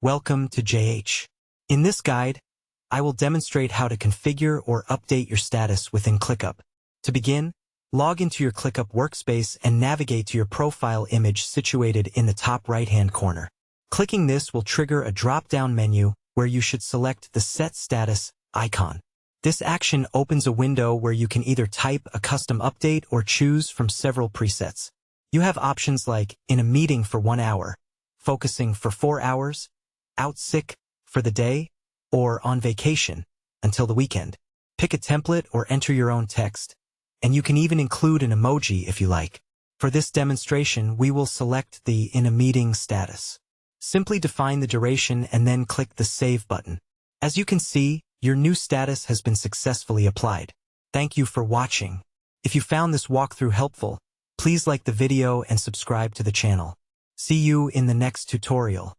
Welcome to JH. In this guide, I will demonstrate how to configure or update your status within ClickUp. To begin, log into your ClickUp workspace and navigate to your profile image situated in the top right-hand corner. Clicking this will trigger a drop-down menu where you should select the Set Status icon. This action opens a window where you can either type a custom update or choose from several presets. You have options like in a meeting for 1 hour, focusing for 4 hours, out sick for the day, or on vacation until the weekend. Pick a template or enter your own text, and you can even include an emoji if you like. For this demonstration, we will select the in a meeting status. Simply define the duration and then click the Save button. As you can see, your new status has been successfully applied. Thank you for watching. If you found this walkthrough helpful, please like the video and subscribe to the channel. See you in the next tutorial.